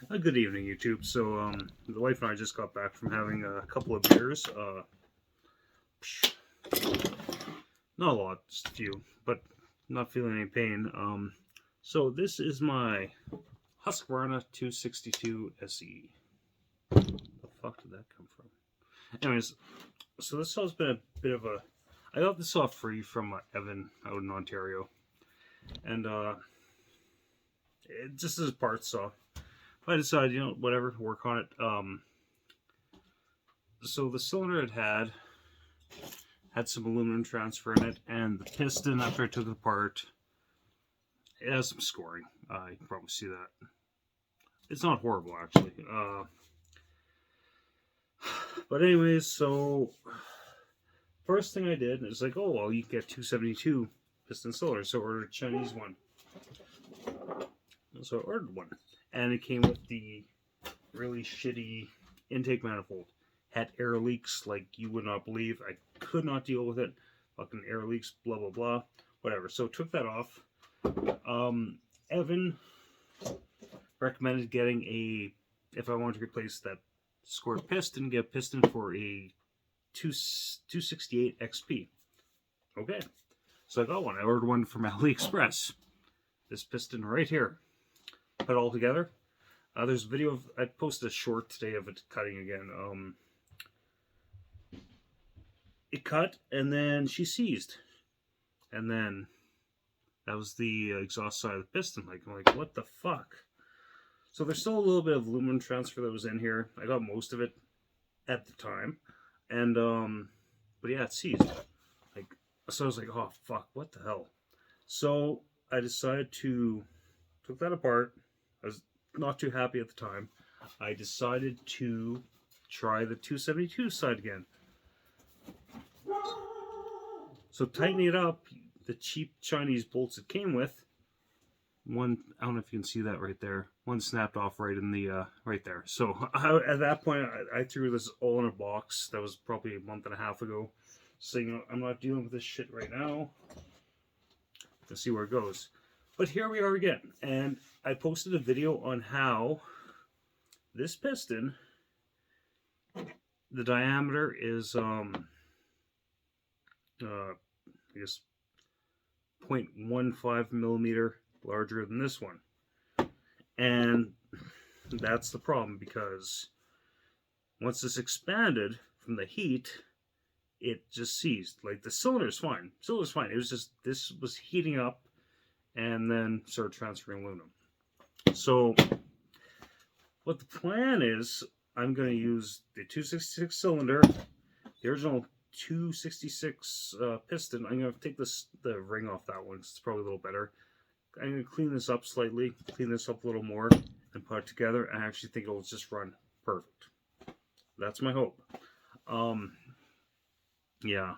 Good evening, YouTube. So, the wife and I just got back from having a couple of beers. Not a lot, just a few, but not feeling any pain. So this is my Husqvarna 262 SE. The fuck did that come from? Anyways, so this saw's been a bit of a. I got this saw free from Evan out in Ontario, and it just is a parts saw. I decided, whatever, work on it. So the cylinder it had some aluminum transfer in it, and the piston, after I took it apart, it has some scoring. You can probably see that. It's not horrible, actually. But anyways, so first thing I did is like, oh, well, you can get 272 piston cylinder, so I ordered a Chinese one. So I ordered one, and it came with the really shitty intake manifold. Had air leaks like you would not believe. I could not deal with it. Fucking air leaks, blah blah blah, whatever. So took that off. Evan recommended getting if I wanted to replace that scored piston, get a piston for a 268 XP. Okay, so I got one. I ordered one from AliExpress. This piston right here. Put it all together. There's a video of, I posted a short today of it cutting again. It cut, and then she seized. And then that was the exhaust side of the piston. I'm like, what the fuck? So there's still a little bit of aluminum transfer that was in here. I got most of it at the time. And, but yeah, it seized. So I was like, oh fuck, what the hell? So I decided to, took that apart. I was not too happy at the time. I decided to try the 272 side again. So tightening it up, the cheap Chinese bolts it came with, one, I don't know if you can see that right there, one snapped off right in the, right there. So at that point, I threw this all in a box. That was probably a month and a half ago. So, I'm not dealing with this shit right now. Let's see where it goes. But here we are again, and I posted a video on how this piston, the diameter is, I guess 0.15 millimeter larger than this one. And that's the problem, because once this expanded from the heat, it just seized. Like, the cylinder's fine. Cylinder's fine. It was just, this was heating up and then started transferring aluminum. So what the plan is, I'm going to use the 266 cylinder, the original 266 piston. I'm going to take the ring off that one. It's probably a little better. I'm going to clean this up slightly, clean this up a little more, and put it together. And I actually think it'll just run perfect. That's my hope. Yeah.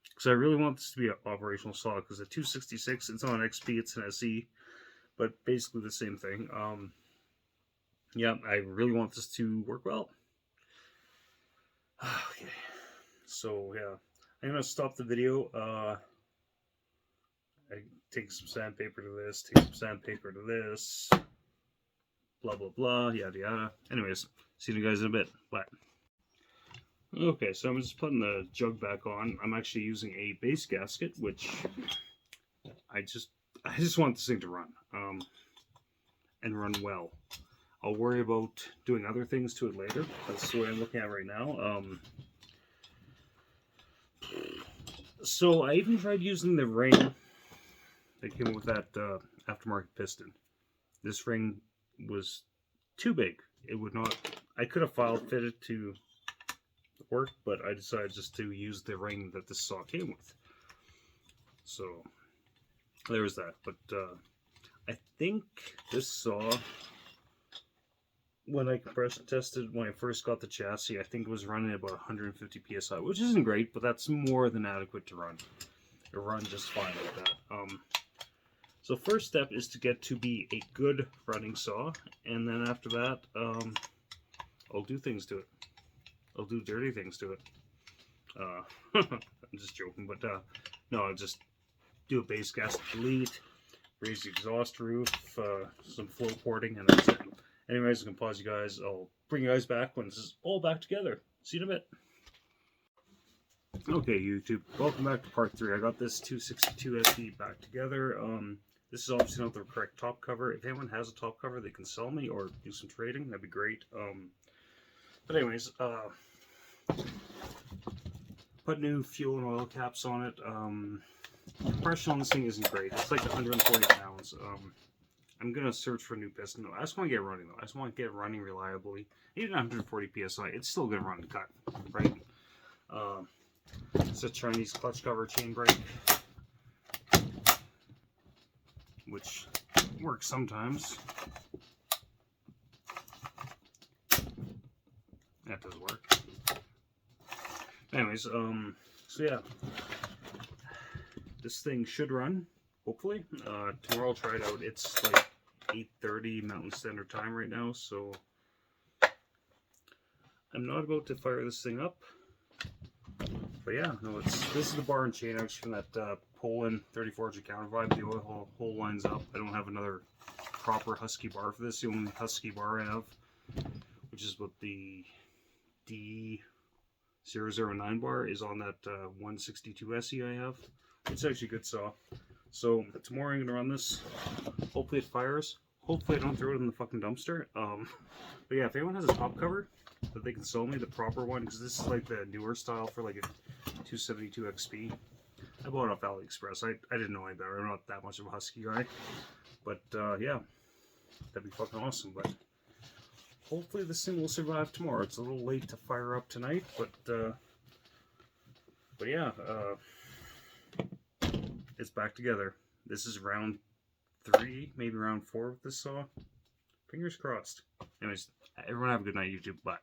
Because I really want this to be an operational saw, because the 266, it's on XP, it's an SE, but basically the same thing. Yeah, I really want this to work well. Okay, so yeah, I'm gonna stop the video. I take some sandpaper to this, take some sandpaper to this, blah blah blah, yada yada. Anyways, see you guys in a bit. Bye. Okay, so I'm just putting the jug back on. I'm actually using a base gasket, which I just want this thing to run, and run well. I'll worry about doing other things to it later. That's the way I'm looking at it right now. So I even tried using the ring that came with that aftermarket piston. This ring was too big. It would not. I could have file fitted to work, but I decided just to use the ring that this saw came with. So there was that. But I think this saw, when I compressor tested when I first got the chassis, I think it was running about 150 psi, which isn't great, but that's more than adequate to run. It runs just fine like that. So first step is to get to be a good running saw, and then after that, I'll do things to it. I'll do dirty things to it. I'm just joking, but no, I'll just do a base gas delete, raise the exhaust roof, some flow porting, and that's it. Anyways, I'm gonna pause you guys. I'll bring you guys back when this is all back together. See you in a bit. Okay, YouTube, welcome back to part 3. I got this 262 SE back together. This is obviously not the correct top cover. If anyone has a top cover they can sell me or do some trading, that'd be great. But anyways, put new fuel and oil caps on it. Compression on this thing isn't great. It's like 140 pounds. I'm gonna search for a new piston though. I just want to get it running though. I just want to get it running reliably. Even 140 psi, it's still gonna run and cut, right? It's a Chinese clutch cover chain brake, which works sometimes. That does work. Anyways, so yeah, this thing should run, hopefully. Tomorrow I'll try it out. It's like 8:30 Mountain Standard Time right now, so I'm not about to fire this thing up. But yeah, no, this is the bar and chain actually from that Poland 34-inch counter vibe. The oil hole lines up. I don't have another proper Husky bar for this. The only Husky bar I have, which is what the D009 bar, is on that 162 SE I have. It's actually a good saw. So tomorrow I'm gonna run this. Hopefully it fires. Hopefully I don't throw it in the fucking dumpster. But yeah, if anyone has a top cover that they can sell me, the proper one, because this is like the newer style for like a 272 XP. I bought it off AliExpress. I didn't know any better. I'm not that much of a Husky guy. But yeah, that'd be fucking awesome. But hopefully this thing will survive tomorrow. It's a little late to fire up tonight, but yeah, it's back together. This is round 3, maybe round 4 with this saw. Fingers crossed. Anyways, everyone have a good night, YouTube. Bye.